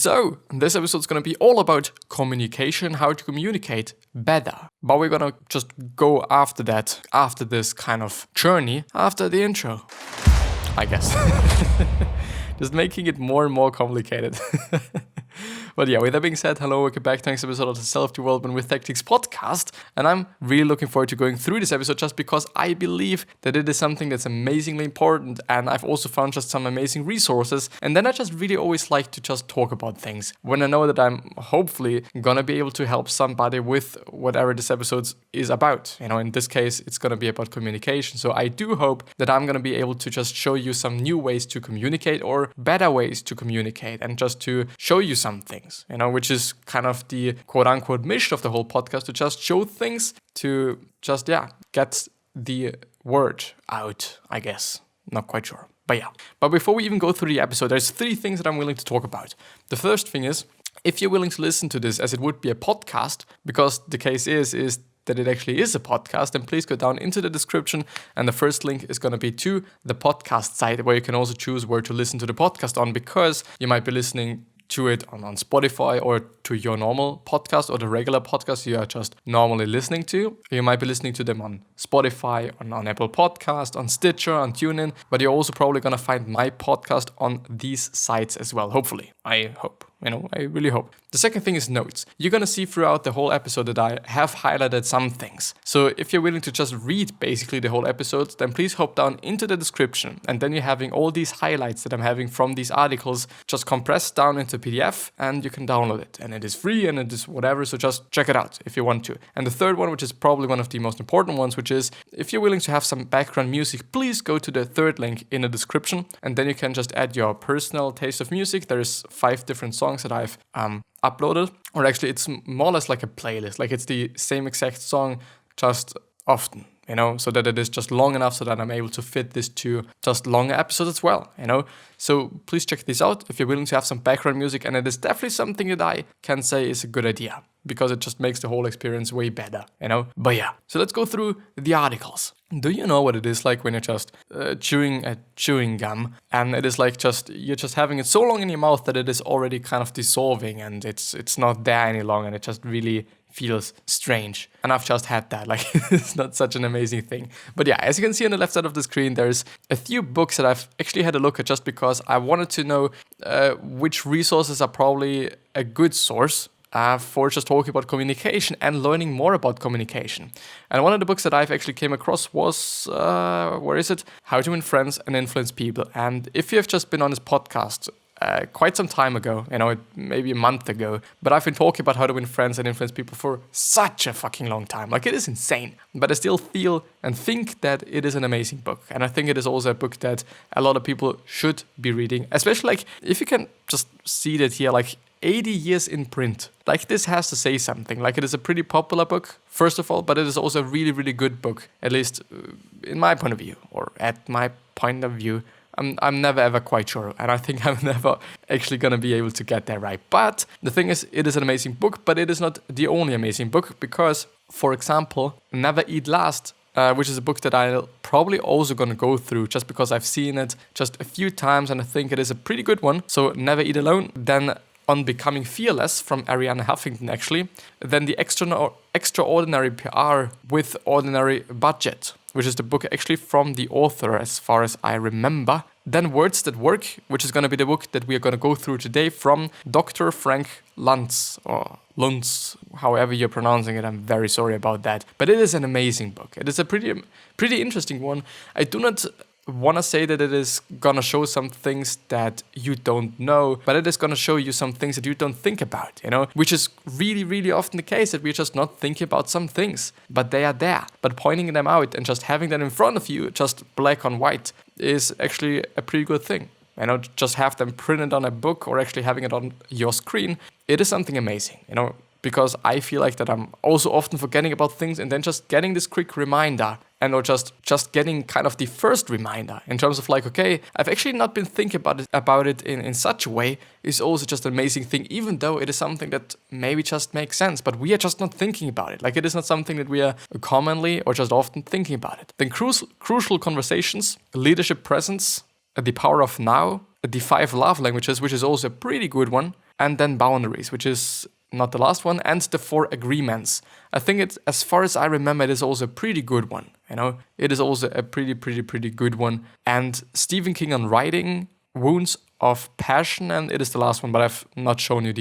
So, this episode is going to be all about communication, how to communicate better. But we're going to just go after that, after this kind of journey, after the intro, I guess. Just making it more and more complicated. But yeah, with that being said, hello, welcome back to the next episode of the Self-Development with Tactics podcast. And I'm really looking forward to going through this episode just because I believe that it is something that's amazingly important. And I've also found just some amazing resources. And then I just really always like to just talk about things when I know that I'm hopefully gonna be able to help somebody with whatever this episode is about. You know, in this case, it's gonna be about communication. So I do hope that I'm gonna be able to just show you some new ways to communicate or better ways to communicate and just to show you some things, you know, which is kind of the quote unquote mission of the whole podcast, to just show things, to just, get the word out, I guess. Not quite sure. But yeah. But before we even go through the episode, there's 3 things that I'm willing to talk about. The first thing is, if you're willing to listen to this as it would be a podcast, because the case is that it actually is a podcast, then please go down into the description, and the first link is going to be to the podcast site, where you can also choose where to listen to the podcast on, because you might be listening to it on Spotify or to your normal podcast or the regular podcast you are just normally listening to. You might be listening to them on Spotify, on Apple Podcast, on Stitcher, on TuneIn, but you're also probably going to find my podcast on these sites as well, hopefully. I hope. I really hope. The second thing is notes. You're going to see throughout the whole episode that I have highlighted some things. So if you're willing to just read basically the whole episode, then please hop down into the description. And then you're having all these highlights that I'm having from these articles just compressed down into PDF, and you can download it. And it is free and it is whatever, so just check it out if you want to. And the third one, which is probably one of the most important ones, which is if you're willing to have some background music, please go to the third link in the description. And then you can just add your personal taste of music. There's 5 different songs that I've uploaded, or actually it's more or less like a playlist, like it's the same exact song, just often, so that it is just long enough so that I'm able to fit this to just longer episodes as well, So please check this out if you're willing to have some background music, and it is definitely something that I can say is a good idea, because it just makes the whole experience way better, But yeah, so let's go through the articles. Do you know what it is like when you're just chewing a chewing gum, and it is like you're just having it so long in your mouth that it is already kind of dissolving and it's not there any longer, and it just really feels strange. And I've just had that, it's not such an amazing thing. But yeah, as you can see on the left side of the screen, there's a few books that I've actually had a look at just because I wanted to know which resources are probably a good source for just talking about communication and learning more about communication. And one of the books that I've actually came across was, How to Win Friends and Influence People. And if you have just been on this podcast quite some time ago, maybe a month ago, but I've been talking about how to win friends and influence people for such a fucking long time. It is insane. But I still feel and think that it is an amazing book. And I think it is also a book that a lot of people should be reading, especially if you can just see that here, 80 years in print. This has to say something. It is a pretty popular book, first of all, but it is also a really, really good book, at least in my point of view, or at my point of view. I'm never ever quite sure, and I think I'm never actually going to be able to get that right. But the thing is, it is an amazing book, but it is not the only amazing book, because, for example, Never Eat Last, which is a book that I'll probably also going to go through just because I've seen it just a few times, and I think it is a pretty good one. So Never Eat Alone, then On Becoming Fearless from Arianna Huffington, actually. Then The Extraordinary PR with Ordinary Budget, which is the book actually from the author, as far as I remember. Then Words That Work, which is going to be the book that we are going to go through today, from Dr. Frank Luntz, or Luntz, however you're pronouncing it. I'm very sorry about that. But it is an amazing book. It is a pretty interesting one. I do not want to say that it is going to show some things that you don't know, but it is going to show you some things that you don't think about, which is really, really often the case, that we're just not thinking about some things, but they are there. But pointing them out and just having them in front of you, just black on white, is actually a pretty good thing. Just have them printed on a book or actually having it on your screen. It is something amazing, because I feel like that I'm also often forgetting about things, and then just getting this quick reminder, or just getting kind of the first reminder in terms of okay, I've actually not been thinking about it in such a way, is also just an amazing thing, even though it is something that maybe just makes sense, but we are just not thinking about it. It is not something that we are commonly or just often thinking about it. Then Crucial Conversations, Leadership Presence, The Power of Now, The 5 Love Languages, which is also a pretty good one. and then boundaries, which is not the last one, and the 4 agreements. I think it's, as far as I remember, it is also a pretty good one. It is also a pretty good one. And Stephen King on writing, Wounds of Passion, and it is the last one, but I've not shown you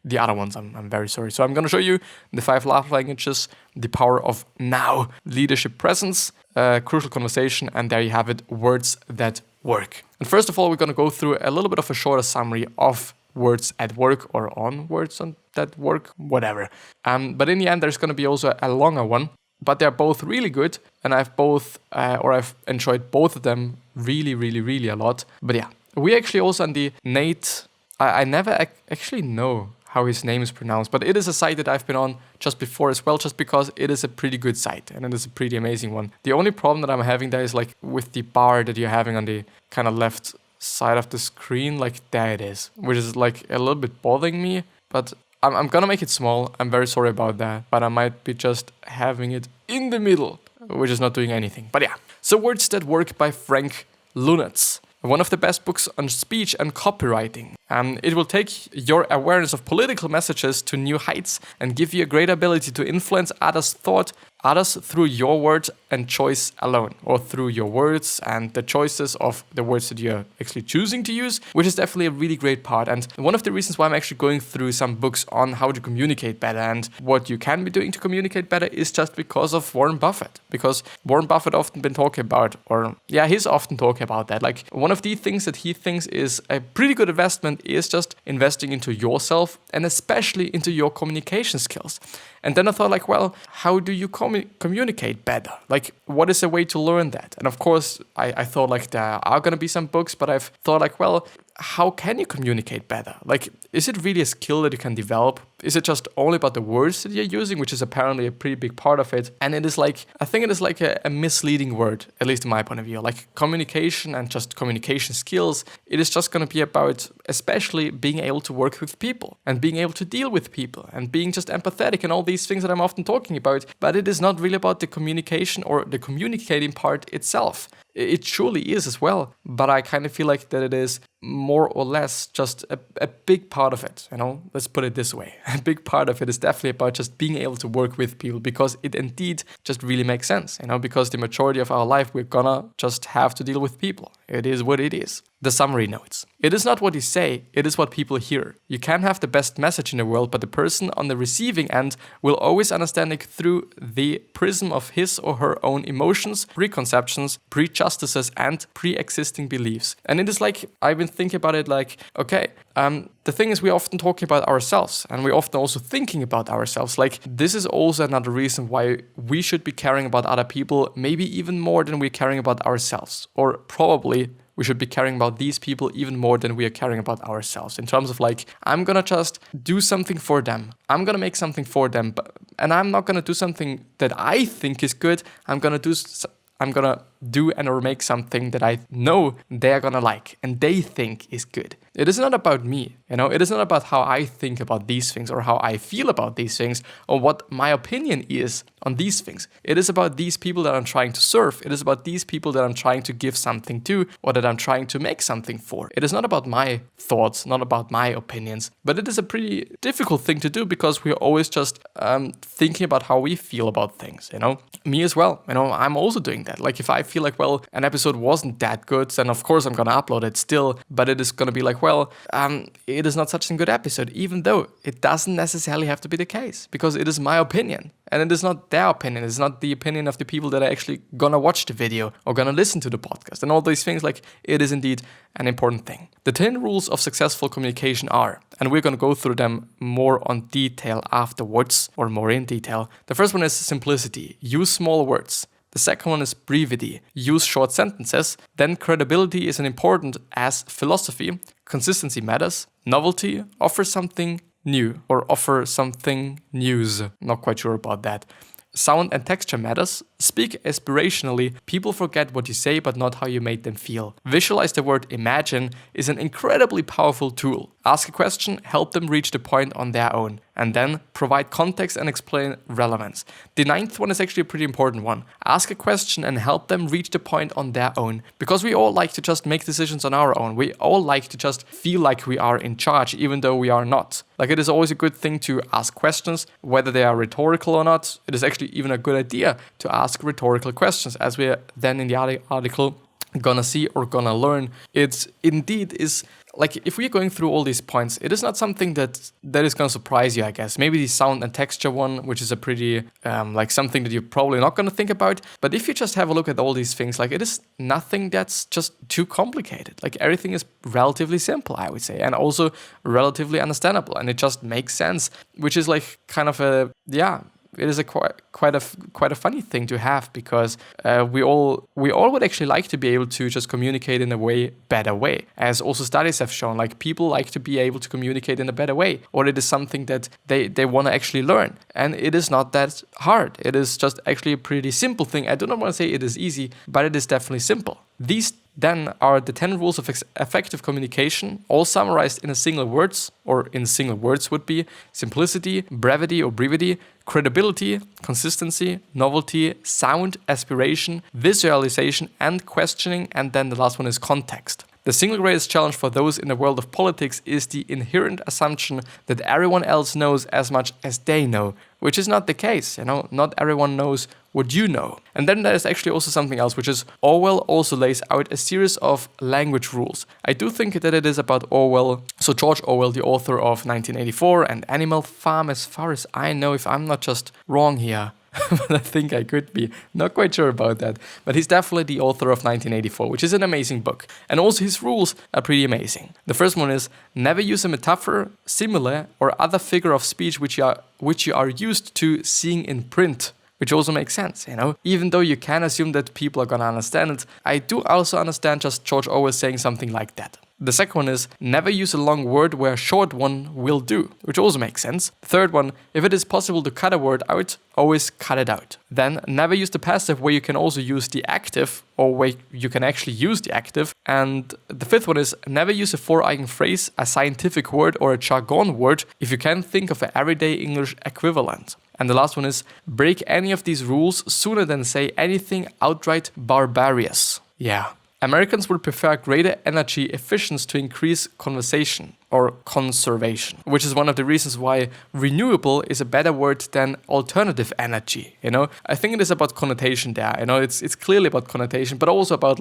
the other ones. I'm very sorry. So I'm going to show you the 5 love languages, the power of now, leadership presence, crucial conversation, and there you have it, words that work. And first of all, we're going to go through a little bit of a shorter summary of words at work or on words that work, whatever. But in the end, there's going to be also a longer one, but they're both really good, and I've enjoyed both of them really a lot. But yeah, we actually also on the Nate, I never actually know how his name is pronounced, but it is a site that I've been on just before as well, just because it is a pretty good site and it is a pretty amazing one. The only problem that I'm having there is like with the bar that you're having on the kind of left side of the screen, like there it is, which is like a little bit bothering me, but I'm gonna make it small. I'm very sorry about that, but I might be just having it in the middle, which is not doing anything. But yeah, so Words That Work by Frank Luntz. One of the best books on speech and copywriting. It will take your awareness of political messages to new heights and give you a great ability to influence others' thought, others through your words and choice alone, or through your words and the choices of the words that you're actually choosing to use, which is definitely a really great part. And one of the reasons why I'm actually going through some books on how to communicate better and what you can be doing to communicate better is just because of Warren Buffett. Because Warren Buffett often been talking about, he's often talking about that. Like one of the things that he thinks is a pretty good investment is just investing into yourself and especially into your communication skills. And then I thought like, well, how do you communicate better? Like, what is a way to learn that? And of course, I thought like there are going to be some books, but I've thought like, well, how can you communicate better? Like, is it really a skill that you can develop? Is it just only about the words that you're using, which is apparently a pretty big part of it? And it is like, I think it is like a misleading word, at least in my point of view. Like communication and just communication skills, it is just going to be about especially being able to work with people and being able to deal with people and being just empathetic and all these things that I'm often talking about. But it is not really about the communication or the communicating part itself. It surely is as well, but I kind of feel like that it is more or less just a big part of it, let's put it this way. A big part of it is definitely about just being able to work with people because it indeed just really makes sense, because the majority of our life we're gonna just have to deal with people. It is what it is. The summary notes. It is not what you say, it is what people hear. You can have the best message in the world, but the person on the receiving end will always understand it through the prism of his or her own emotions, preconceptions, prejudices, and pre-existing beliefs. And it is like, I've been thinking about it like, okay, the thing is we're often talking about ourselves and we're often also thinking about ourselves. Like this is also another reason why we should be caring about other people, maybe even more than we're caring about ourselves, or probably we should be caring about these people even more than we are caring about ourselves. In terms of like, I'm gonna just do something for them. I'm gonna make something for them, and I'm not gonna do something that I think is good. I'm gonna do and or make something that I know they're gonna like and they think is good. It is not about me, it is not about how I think about these things or how I feel about these things or what my opinion is on these things. It is about these people that I'm trying to serve. It is about these people that I'm trying to give something to or that I'm trying to make something for. It is not about my thoughts, not about my opinions, but it is a pretty difficult thing to do because we're always just thinking about how we feel about things, Me as well, I'm also doing that. Like if I feel like, well, an episode wasn't that good, then of course I'm gonna upload it still, but it is gonna be like, well, it is not such a good episode, even though it doesn't necessarily have to be the case, because it is my opinion, and it is not their opinion, it's not the opinion of the people that are actually gonna watch the video or gonna listen to the podcast, and all these things, like, it is indeed an important thing. The 10 rules of successful communication are, and we're gonna go through them more on detail afterwards, or more in detail. The first one is simplicity, use small words. The second one is brevity, use short sentences. Then credibility is as important as philosophy. Consistency matters. Novelty, offer something new or offer something news. Not quite sure about that. Sound and texture matters. Speak aspirationally. People forget what you say but not how you made them feel. Visualize the word imagine is an incredibly powerful tool. Ask a question, help them reach the point on their own, and then provide context and explain relevance. The ninth one is actually a pretty important one. Ask a question and help them reach the point on their own, because we all like to just make decisions on our own. We all like to just feel like we are in charge, even though we are not. Like, it is always a good thing to ask questions, whether they are rhetorical or not. It is actually even a good idea to ask rhetorical questions, as we then in the article gonna see or gonna learn. It's indeed is like, if we're going through all these points, it is not something that is gonna surprise you, I guess. Maybe the sound and texture one, which is a pretty like something that you're probably not gonna think about. But if you just have a look at all these things, like, it is nothing that's just too complicated. Like, everything is relatively simple, I would say, and also relatively understandable, and it just makes sense, which is like kind of a it is a quite a funny thing to have, because we all would actually like to be able to just communicate in a better way, as also studies have shown. Like, people like to be able to communicate in a better way, or it is something that they want to actually learn, and it is not that hard. It is just actually a pretty simple thing. I do not want to say it is easy, but it is definitely simple. These then are the 10 rules of effective communication, all summarized in single words would be simplicity, brevity or brevity, credibility, consistency, novelty, sound, aspiration, visualization, and questioning, and then the last one is context. The single greatest challenge for those in the world of politics is the inherent assumption that everyone else knows as much as they know, which is not the case. Not everyone knows what you know. And then there is actually also something else, which is Orwell also lays out a series of language rules. I do think that it is about Orwell, so George Orwell, the author of 1984 and Animal Farm, as far as I know, if I'm not just wrong here. But I think I could be. Not quite sure about that. But he's definitely the author of 1984, which is an amazing book. And also his rules are pretty amazing. The first one is never use a metaphor, simile, or other figure of speech which you are used to seeing in print. Which also makes sense, Even though you can assume that people are gonna understand it, I do also understand just George Orwell saying something like that. The second one is never use a long word where a short one will do, which also makes sense. The third one, if it is possible to cut a word out, always cut it out. Then never use the passive where you can also use the active, or where you can actually use the active. And the fifth one is never use a four-eigen phrase, a scientific word or a jargon word if you can't think of an everyday English equivalent. And the last one is break any of these rules sooner than say anything outright barbarous. Yeah. Americans would prefer greater energy efficiency to increase conservation, which is one of the reasons why renewable is a better word than alternative energy. I think it is about connotation there. It's clearly about connotation, but also about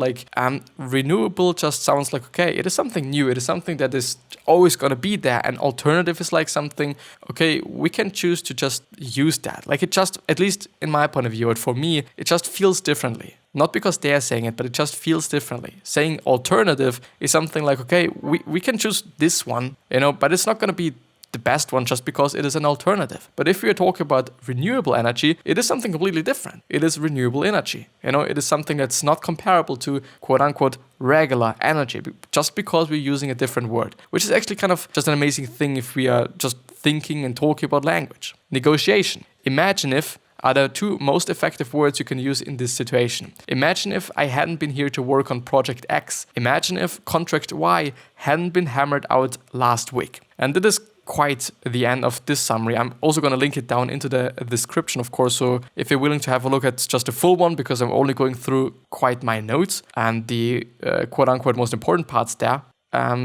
renewable just sounds like, okay, it is something new. It is something that is always going to be there. And alternative is like something, okay, we can choose to just use that. Like, it just, at least in my point of view, and for me, it just feels differently. Not because they're saying it, but it just feels differently. Saying alternative is something like, okay, we can choose this one, but it's not going to be the best one just because it is an alternative. But if we are talking about renewable energy, it is something completely different. It is renewable energy. It is something that's not comparable to quote unquote regular energy, just because we're using a different word, which is actually kind of just an amazing thing if we are just thinking and talking about language. Negotiation. Imagine if are the two most effective words you can use in this situation. Imagine if I hadn't been here to work on project X. Imagine if contract Y hadn't been hammered out last week. And that is quite the end of this summary. I'm also going to link it down into the description, of course, so if you're willing to have a look at just the full one, because I'm only going through quite my notes and the quote-unquote most important parts there.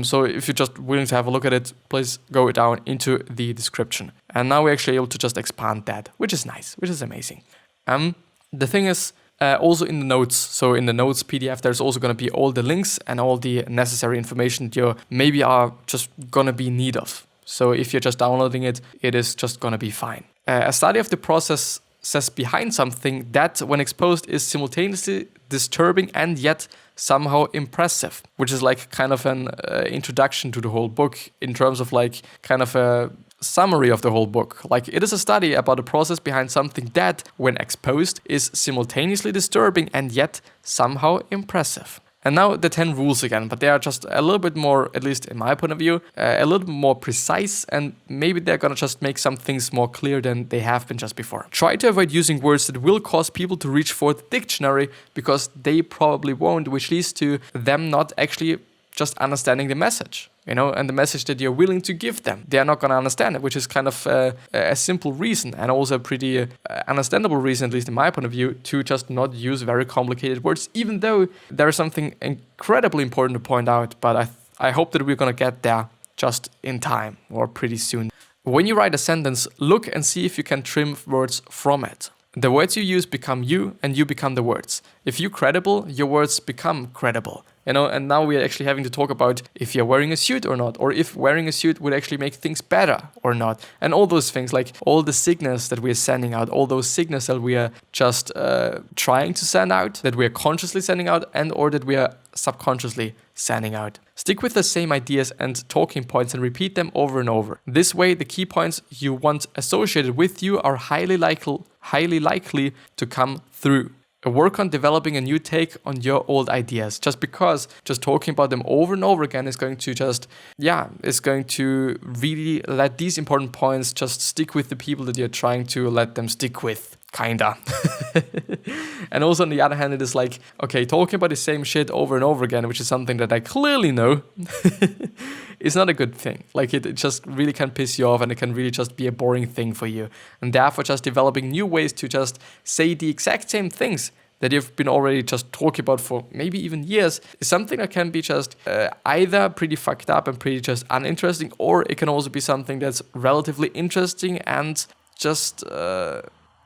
So if you're just willing to have a look at it, please go down into the description. And now we're actually able to just expand that, which is nice, which is amazing. The thing is, also in the notes, so in the notes PDF, there's also going to be all the links and all the necessary information that you maybe are just going to be in need of. So if you're just downloading it, it is just going to be fine. A study of the process says behind something that, when exposed, is simultaneously disturbing and yet somehow impressive, which is like kind of an introduction to the whole book in terms of like kind of a summary of the whole book. Like, it is a study about the process behind something that, when exposed, is simultaneously disturbing and yet somehow impressive. And now the 10 rules again, but they are just a little bit more, at least in my point of view, a little bit more precise, and maybe they're gonna just make some things more clear than they have been just before. Try to avoid using words that will cause people to reach for the dictionary because they probably won't, which leads to them not actually just understanding the message, and the message that you're willing to give them. They're not going to understand it, which is kind of a simple reason, and also a pretty understandable reason, at least in my point of view, to just not use very complicated words, even though there is something incredibly important to point out, but I hope that we're going to get there just in time or pretty soon. When you write a sentence, look and see if you can trim words from it. The words you use become you, and you become the words. If you're credible, your words become credible. And now we're actually having to talk about if you're wearing a suit or not, or if wearing a suit would actually make things better or not. And all those things, like all the signals that we're sending out, all those signals that we are just trying to send out, that we are consciously sending out, and or that we are subconsciously sending out. Stick with the same ideas and talking points and repeat them over and over. This way, the key points you want associated with you are highly likely to come through. Work on developing a new take on your old ideas, just because just talking about them over and over again is going to really let these important points just stick with the people that you're trying to let them stick with, kinda. And also on the other hand, it is like, okay, talking about the same shit over and over again, which is something that I clearly know, is not a good thing. Like it just really can piss you off, and it can really just be a boring thing for you. And therefore just developing new ways to just say the exact same things that you've been already just talking about for maybe even years is something that can be just either pretty fucked up and pretty just uninteresting, or it can also be something that's relatively interesting and just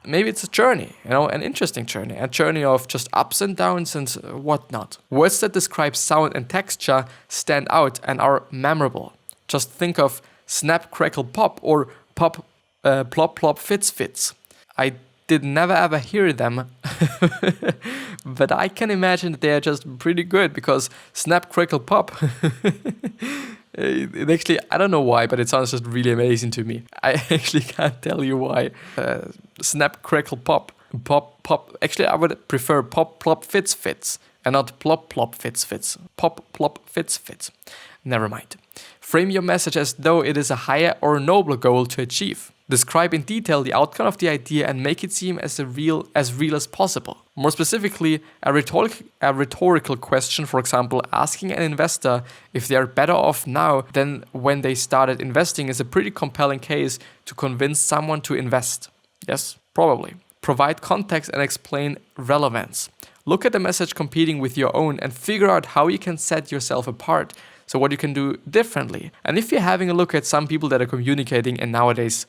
maybe it's a journey, an interesting journey, a journey of just ups and downs and whatnot. Words that describe sound and texture stand out and are memorable. Just think of snap, crackle, pop, or pop, plop, plop, fits. I did never ever hear them, but I can imagine that they are just pretty good, because snap, crackle, pop. It actually, I don't know why, but it sounds just really amazing to me. I actually can't tell you why. Snap, crackle, pop. Pop. Actually, I would prefer pop, plop, fits, and not plop, plop, fits. Pop, plop, fits. Never mind. Frame your message as though it is a higher or nobler goal to achieve. Describe in detail the outcome of the idea and make it seem as real as possible. More specifically, a rhetorical question, for example, asking an investor if they are better off now than when they started investing, is a pretty compelling case to convince someone to invest. Yes, probably. Provide context and explain relevance. Look at the message competing with your own and figure out how you can set yourself apart. So what you can do differently. And if you're having a look at some people that are communicating in nowadays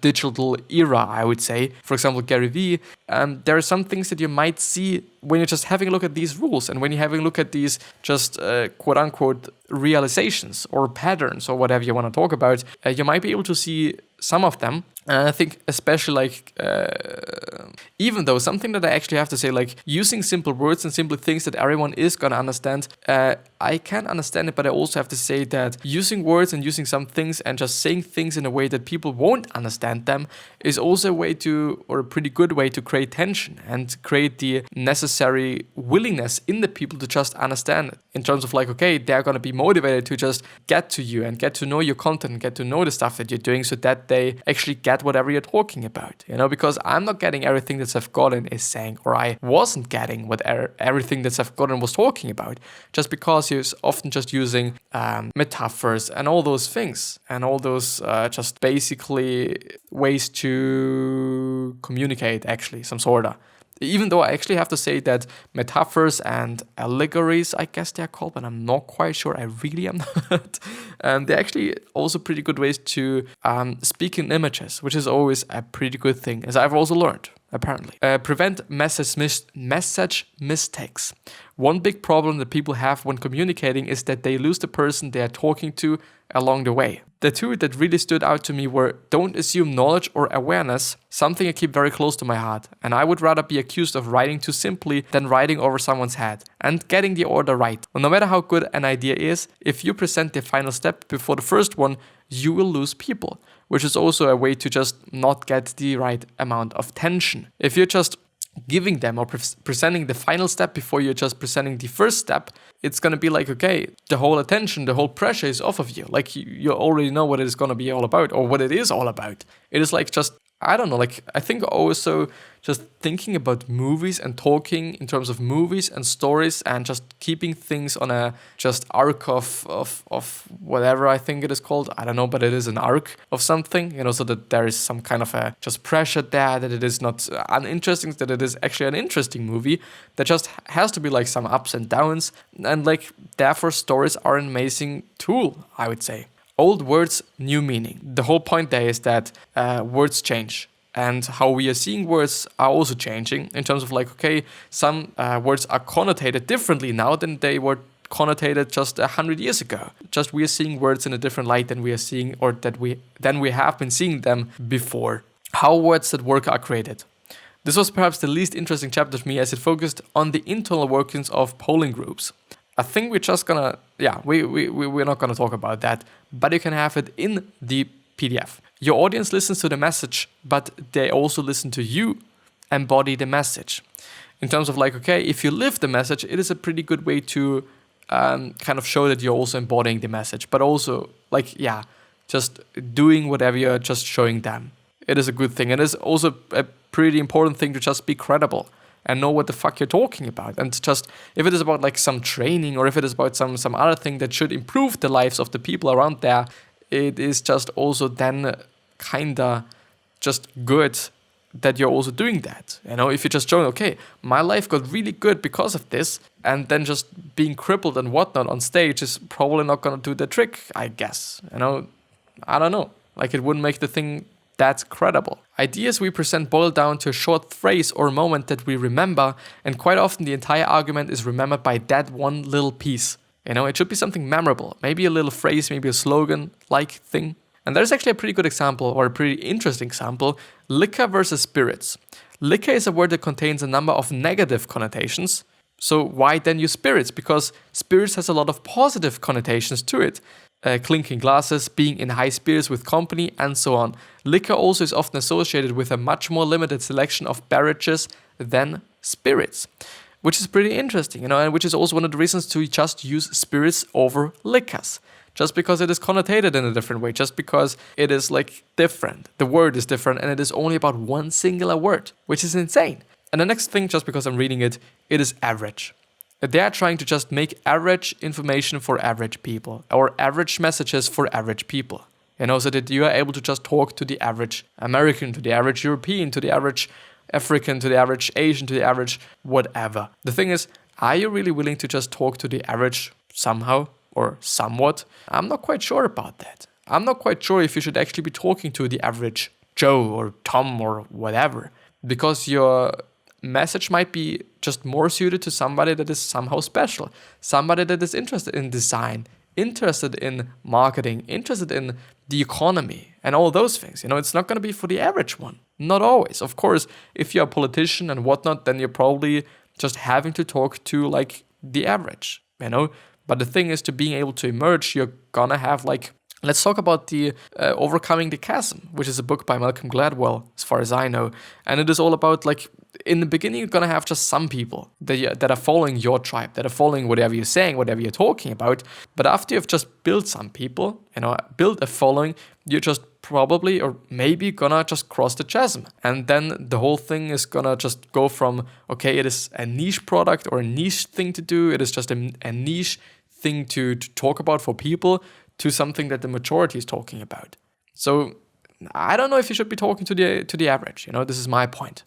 digital era, I would say, for example, Gary Vee, there are some things that you might see when you're just having a look at these rules, and when you're having a look at these just quote unquote realizations or patterns or whatever you want to talk about, you might be able to see some of them. And I think especially like, even though something that I actually have to say, like using simple words and simple things that everyone is going to understand, I can understand it, but I also have to say that using words and using some things and just saying things in a way that people won't understand them is also a way to, or a pretty good way to create tension and create the necessary willingness in the people to just understand it. In terms of like, okay, they're going to be motivated to just get to you and get to know your content and get to know the stuff that you're doing, so that they actually get whatever you're talking about, because I'm not getting everything that Seth Godin is saying, or I wasn't getting what everything that Seth Godin was talking about, just because he was often just using metaphors and all those things and all those just basically ways to communicate, actually, some sort of. Even though I actually have to say that metaphors and allegories, I guess they're called, but I'm not quite sure. I really am not. They're actually also pretty good ways to speak in images, which is always a pretty good thing, as I've also learned, apparently. Prevent message mistakes. One big problem that people have when communicating is that they lose the person they are talking to along the way. The two that really stood out to me were: don't assume knowledge or awareness, something I keep very close to my heart, and I would rather be accused of writing too simply than writing over someone's head, and getting the order right. Well, no matter how good an idea is, if you present the final step before the first one, you will lose people, which is also a way to just not get the right amount of tension. If you're just giving them or presenting the final step before you're just presenting the first step, it's going to be like, okay, the whole attention, the whole pressure is off of you. Like you already know what it is going to be all about or what it is all about. It is like just, I don't know, like I think also just thinking about movies and talking in terms of movies and stories and just keeping things on a just arc of whatever I think it is called. I don't know, but it is an arc of something, so that there is some kind of a just pressure there, that it is not uninteresting, that it is actually an interesting movie that just has to be like some ups and downs. And like, therefore stories are an amazing tool, I would say. Old words, new meaning. The whole point there is that words change. And how we are seeing words are also changing in terms of like, okay, some words are connotated differently now than they were connotated just 100 years ago. Just we are seeing words in a different light than we are seeing, or than we have been seeing them before. How words that work are created. This was perhaps the least interesting chapter to me, as it focused on the internal workings of polling groups. I think we're just gonna, we're not gonna talk about that, but you can have it in the PDF. Your audience listens to the message, but they also listen to you embody the message. In terms of like, okay, if you live the message, it is a pretty good way to kind of show that you're also embodying the message, but also like, just doing whatever you're just showing them. It is a good thing. It is also a pretty important thing to just be credible and know what the fuck you're talking about. And just, if it is about like some training, or if it is about some other thing that should improve the lives of the people around there, it is just also then kinda just good that you're also doing that. If you're just showing, okay, my life got really good because of this, and then just being crippled and whatnot on stage is probably not gonna do the trick, I guess. I don't know. Like, it wouldn't make the thing that credible. Ideas we present boil down to a short phrase or moment that we remember, and quite often the entire argument is remembered by that one little piece. It should be something memorable, maybe a little phrase, maybe a slogan-like thing. And there's actually a pretty good example, or a pretty interesting example, liquor versus spirits. Liquor is a word that contains a number of negative connotations. So why then use spirits? Because spirits has a lot of positive connotations to it. Clinking glasses, being in high spirits with company, and so on. Liquor also is often associated with a much more limited selection of beverages than spirits, which is pretty interesting, and which is also one of the reasons to just use spirits over liquors. Just because it is connotated in a different way, just because it is like different. The word is different, and it is only about one singular word, which is insane. And the next thing, just because I'm reading it, it is average. They are trying to just make average information for average people, or average messages for average people. So that you are able to just talk to the average American, to the average European, to the average African, to the average Asian, to the average whatever. The thing is, are you really willing to just talk to the average somehow or somewhat? I'm not quite sure about that. I'm not quite sure if you should actually be talking to the average Joe or Tom or whatever, because your message might be just more suited to somebody that is somehow special, somebody that is interested in design, interested in marketing, interested in the economy and all those things. It's not going to be for the average one. Not always. Of course, if you're a politician and whatnot, then you're probably just having to talk to like the average, But the thing is, to being able to emerge, you're gonna have like, let's talk about the Overcoming the Chasm, which is a book by Malcolm Gladwell, as far as I know. And it is all about like, in the beginning, you're gonna have just some people that are following your tribe, that are following whatever you're saying, whatever you're talking about. But after you've just built some people, built a following, you're just probably or maybe gonna just cross the chasm. And then the whole thing is gonna just go from, okay, it is a niche product or a niche thing to do. It is just a niche thing to talk about for people, to something that the majority is talking about. So I don't know if you should be talking to the average. This is my point.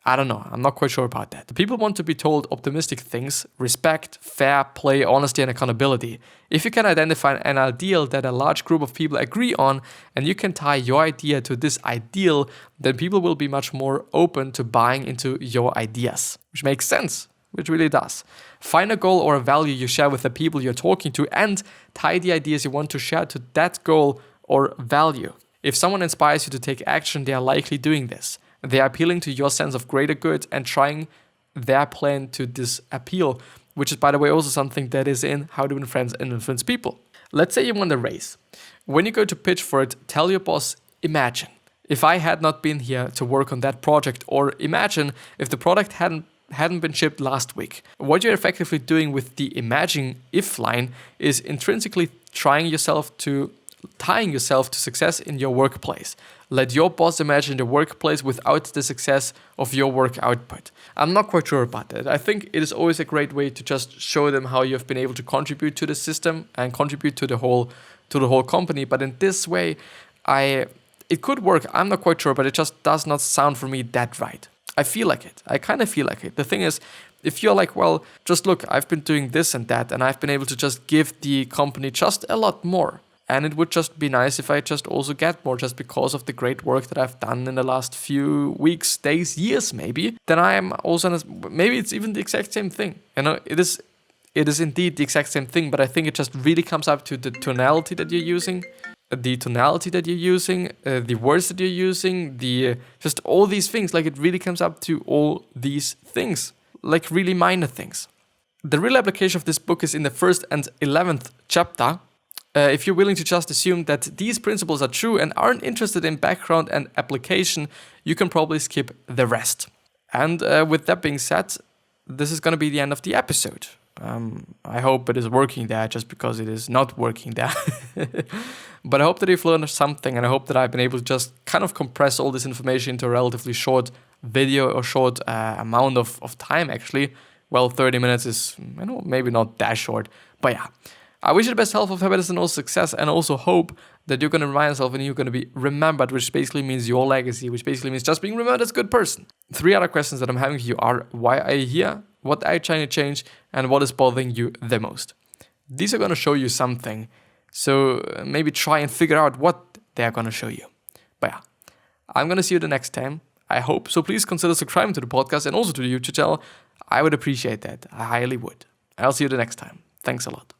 I don't know. I'm not quite sure about that. The people want to be told optimistic things: respect, fair play, honesty, and accountability. If you can identify an ideal that a large group of people agree on, and you can tie your idea to this ideal, then people will be much more open to buying into your ideas, which makes sense, which really does. Find a goal or a value you share with the people you're talking to, and tie the ideas you want to share to that goal or value. If someone inspires you to take action, they are likely doing this. They are appealing to your sense of greater good and trying their plan to this appeal, which is, by the way, also something that is in How to Win Friends and Influence People. Let's say you want a raise. When you go to pitch for it, tell your boss, imagine if I had not been here to work on that project, or imagine if the product hadn't been shipped last week. What you're effectively doing with the imagine if line is intrinsically tying yourself to success in your workplace. Let your boss imagine the workplace without the success of your work output. I'm not quite sure about that. I think it is always a great way to just show them how you've been able to contribute to the system and contribute to the whole company. But in this way, it could work. I'm not quite sure, but it just does not sound for me that right. I feel like it. I kind of feel like it. The thing is, if you're like, well, just look, I've been doing this and that, and I've been able to just give the company just a lot more. And it would just be nice if I just also get more just because of the great work that I've done in the last few weeks, days, years maybe. Then I am also, maybe it's even the exact same thing. It is indeed the exact same thing, but I think it just really comes up to the tonality that you're using. The words that you're using, just all these things. Like, it really comes up to all these things, like really minor things. The real application of this book is in the 1st and 11th chapter. If you're willing to just assume that these principles are true and aren't interested in background and application, you can probably skip the rest. And with that being said, this is going to be the end of the episode. I hope it is working there, just because it is not working there. But I hope that you've learned something, and I hope that I've been able to just kind of compress all this information into a relatively short video or short amount of time, actually. Well, 30 minutes is, maybe not that short, but yeah. I wish you the best health of happiness and also success, and also hope that you're going to remind yourself and you're going to be remembered, which basically means your legacy, which basically means just being remembered as a good person. 3 other questions that I'm having for you are: why are you here? What are you trying to change? And what is bothering you the most? These are going to show you something. So maybe try and figure out what they're going to show you. But yeah, I'm going to see you the next time. I hope. So please consider subscribing to the podcast and also to the YouTube channel. I would appreciate that. I highly would. I'll see you the next time. Thanks a lot.